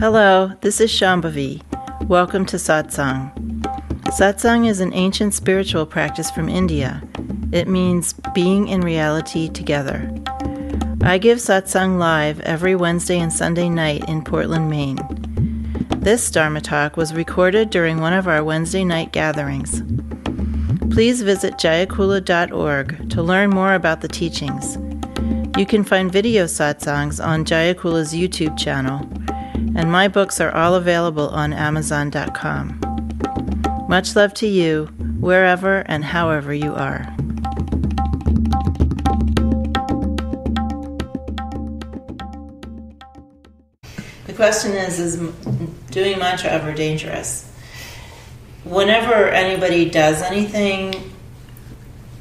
Hello, this is Shambhavi. Welcome to Satsang. Satsang is an ancient spiritual practice from India. It means being in reality together. I give Satsang live every Wednesday and Sunday night in Portland, Maine. This Dharma talk was recorded during one of our Wednesday night gatherings. Please visit jayakula.org to learn more about the teachings. You can find video satsangs on Jayakula's YouTube channel, and my books are all available on Amazon.com. Much love to you, wherever and however you are. The question is doing mantra ever dangerous? Whenever anybody does anything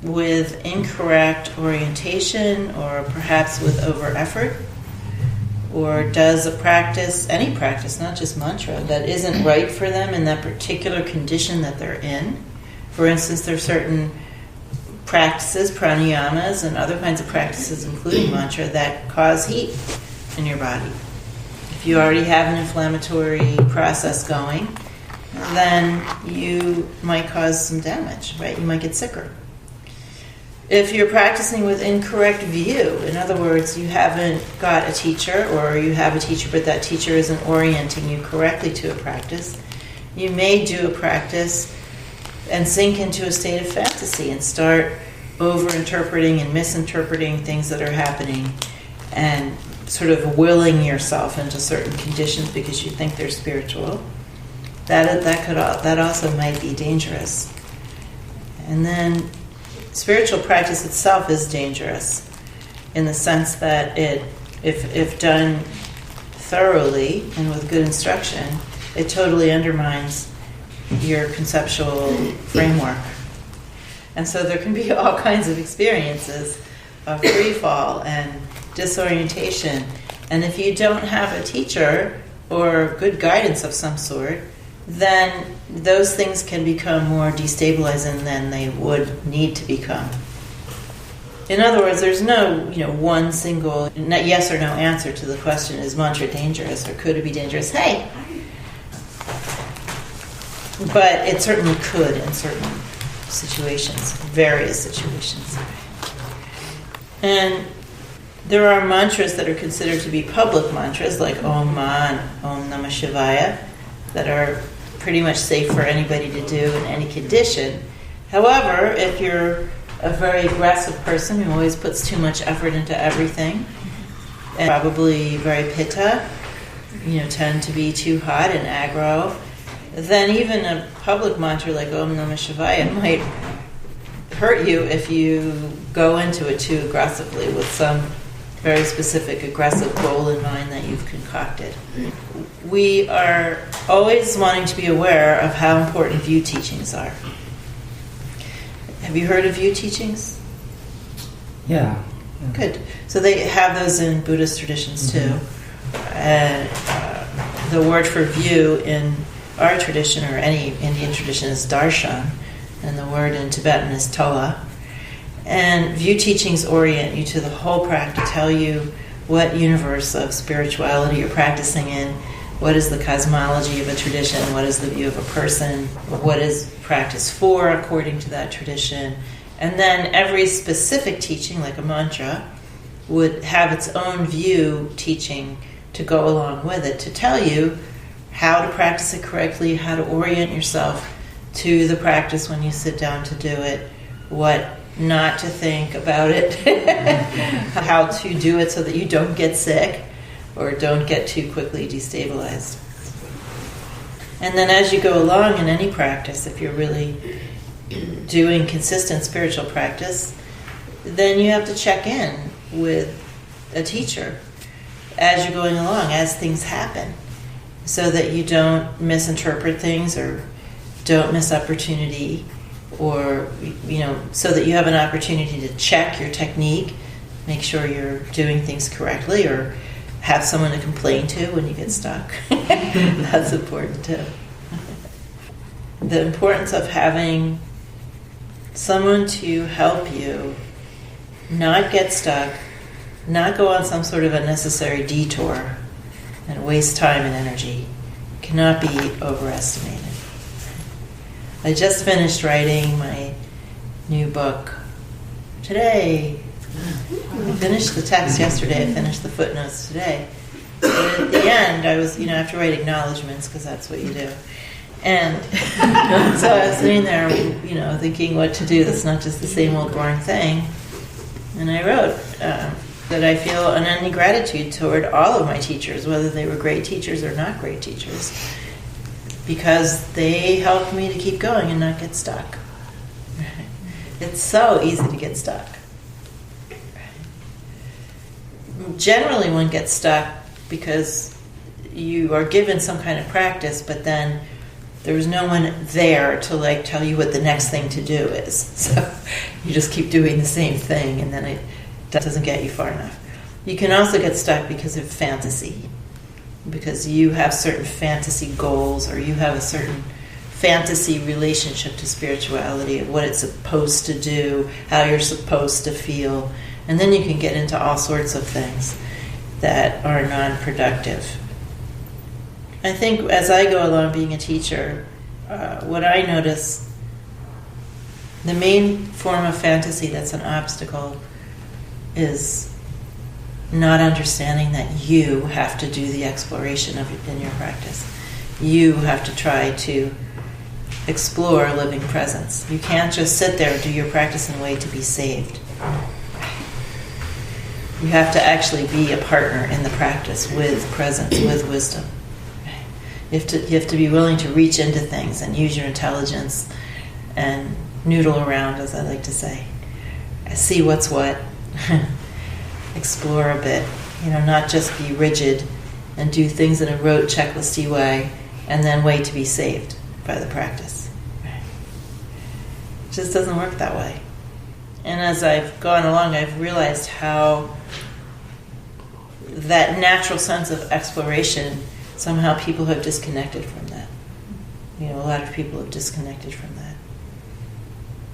with incorrect orientation or perhaps with over effort, or does a practice, any practice, not just mantra, that isn't right for them in that particular condition that they're in. For instance, there are certain practices, pranayamas, and other kinds of practices, including mantra, that cause heat in your body. If you already have an inflammatory process going, then you might cause some damage, right? You might get sicker. If you're practicing with incorrect view, in other words, you haven't got a teacher, or you have a teacher but that teacher isn't orienting you correctly to a practice, you may do a practice and sink into a state of fantasy and start over-interpreting and misinterpreting things that are happening and sort of willing yourself into certain conditions because you think they're spiritual. That also might be dangerous. And then spiritual practice itself is dangerous in the sense that if done thoroughly and with good instruction, it totally undermines your conceptual framework. And so there can be all kinds of experiences of free fall and disorientation. And if you don't have a teacher or good guidance of some sort, then those things can become more destabilizing than they would need to become. In other words, there's no, one single yes or no answer to the question, is mantra dangerous or could it be dangerous? Hey! But it certainly could in certain situations, various situations. And there are mantras that are considered to be public mantras, like Om Ma and Om Namah Shivaya, that are pretty much safe for anybody to do in any condition. However, if you're a very aggressive person who always puts too much effort into everything, and probably very pitta, tend to be too hot and aggro, then even a public mantra like Om Namah Shivaya might hurt you if you go into it too aggressively with some very specific aggressive goal in mind that you've concocted. We are always wanting to be aware of how important view teachings are. Have you heard of view teachings? Yeah. Good. So they have those in Buddhist traditions too. And the word for view in our tradition or any Indian tradition is darshan, and the word in Tibetan is toa. And view teachings orient you to the whole practice, tell you what universe of spirituality you're practicing in, what is the cosmology of a tradition, what is the view of a person, what is practice for according to that tradition. And then every specific teaching, like a mantra, would have its own view teaching to go along with it, to tell you how to practice it correctly, how to orient yourself to the practice when you sit down to do it, what not to think about it, how to do it so that you don't get sick or don't get too quickly destabilized. And then as you go along in any practice, if you're really doing consistent spiritual practice, then you have to check in with a teacher as you're going along, as things happen, so that you don't misinterpret things or don't miss opportunity, or so that you have an opportunity to check your technique, make sure you're doing things correctly, or have someone to complain to when you get stuck. That's important too. The importance of having someone to help you not get stuck, not go on some sort of unnecessary detour, and waste time and energy cannot be overestimated. I just finished writing my new book today. I finished the text yesterday. I finished the footnotes today. But at the end, I was, I have to write acknowledgments because that's what you do. And so I was sitting there, thinking what to do. That's not just the same old boring thing. And I wrote that I feel unending gratitude toward all of my teachers, whether they were great teachers or not great teachers, because they helped me to keep going and not get stuck. It's so easy to get stuck. Generally, one gets stuck because you are given some kind of practice, but then there's no one there to tell you what the next thing to do is. So you just keep doing the same thing, and then it doesn't get you far enough. You can also get stuck because of fantasy, because you have certain fantasy goals, or you have a certain fantasy relationship to spirituality, of what it's supposed to do, how you're supposed to feel, and then you can get into all sorts of things that are non-productive. I think as I go along being a teacher, what I notice, the main form of fantasy that's an obstacle is not understanding that you have to do the exploration of it in your practice. You have to try to explore living presence. You can't just sit there and do your practice and wait to be saved. You have to actually be a partner in the practice with presence, with wisdom. You have to be willing to reach into things and use your intelligence and noodle around, as I like to say. See what's what. Explore a bit. Not just be rigid and do things in a rote, checklisty way and then wait to be saved by the practice. It just doesn't work that way. And as I've gone along, I've realized how that natural sense of exploration, somehow people have disconnected from that. A lot of people have disconnected from that.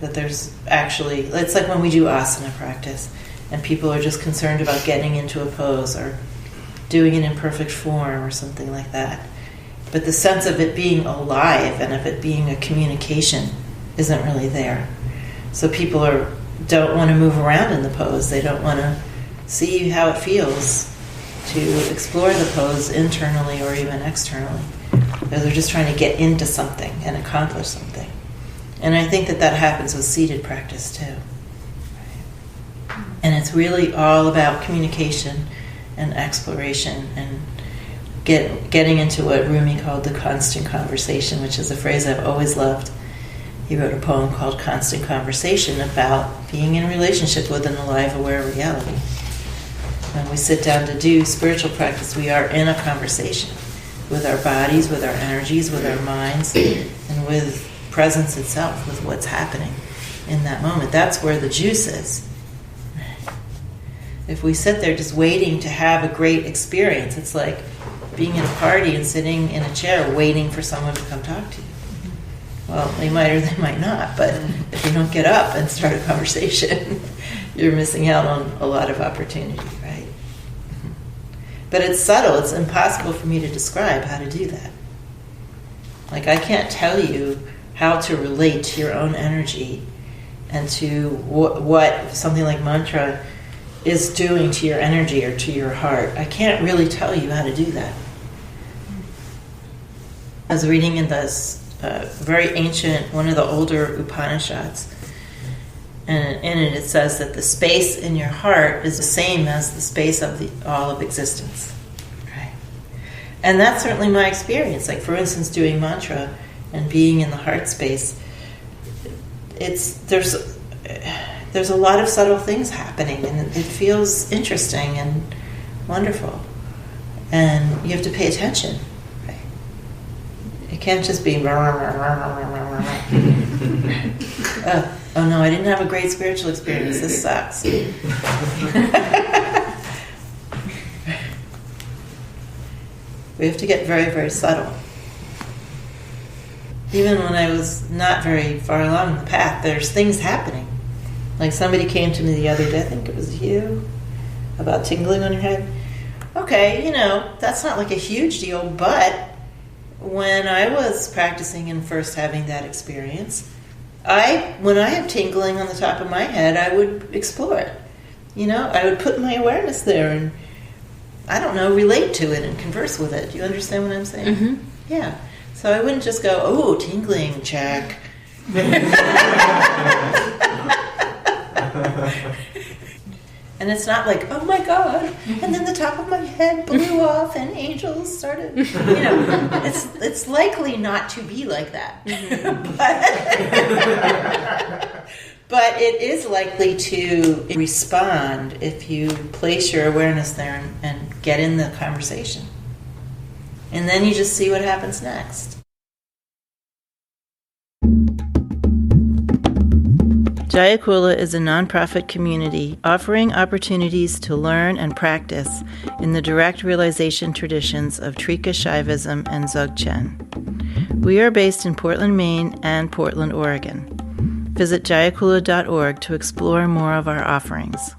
That there's actually, it's like when we do asana practice, and people are just concerned about getting into a pose or doing it in perfect form or something like that. But the sense of it being alive and of it being a communication isn't really there. So people don't want to move around in the pose. They don't want to see how it feels to explore the pose internally or even externally. They're just trying to get into something and accomplish something. And I think that happens with seated practice too. And it's really all about communication and exploration and getting into what Rumi called the constant conversation, which is a phrase I've always loved. He wrote a poem called Constant Conversation about being in relationship with an alive, aware reality. When we sit down to do spiritual practice, we are in a conversation with our bodies, with our energies, with our minds, and with presence itself, with what's happening in that moment. That's where the juice is. If we sit there just waiting to have a great experience, it's like being at a party and sitting in a chair waiting for someone to come talk to you. Well, they might or they might not, but if you don't get up and start a conversation, you're missing out on a lot of opportunity, right? But it's subtle. It's impossible for me to describe how to do that. I can't tell you how to relate to your own energy and to what something like mantra is doing to your energy or to your heart. I can't really tell you how to do that. I was reading in this very ancient, one of the older Upanishads, and in it says that the space in your heart is the same as the space of all of existence. Right? And that's certainly my experience. For instance, doing mantra and being in the heart space, there's a lot of subtle things happening, and it feels interesting and wonderful. And you have to pay attention. Right? It can't just be oh no, I didn't have a great spiritual experience. This sucks. We have to get very, very subtle. Even when I was not very far along the path, there's things happening. Somebody came to me the other day, I think it was you, about tingling on your head. okay, that's not like a huge deal, but when I was practicing and first having that experience, when I have tingling on the top of my head, I would explore it. I would put my awareness there and, I don't know, relate to it and converse with it. Do you understand what I'm saying? Mm-hmm. Yeah. So I wouldn't just go, oh, tingling, check. And it's not like, oh my God, and then the top of my head blew off and angels started, it's likely not to be like that. Mm-hmm. But it is likely to respond if you place your awareness there and get in the conversation. And then you just see what happens next. Jayakula is a nonprofit community offering opportunities to learn and practice in the direct realization traditions of Trika Shaivism and Dzogchen. We are based in Portland, Maine and Portland, Oregon. Visit jayakula.org to explore more of our offerings.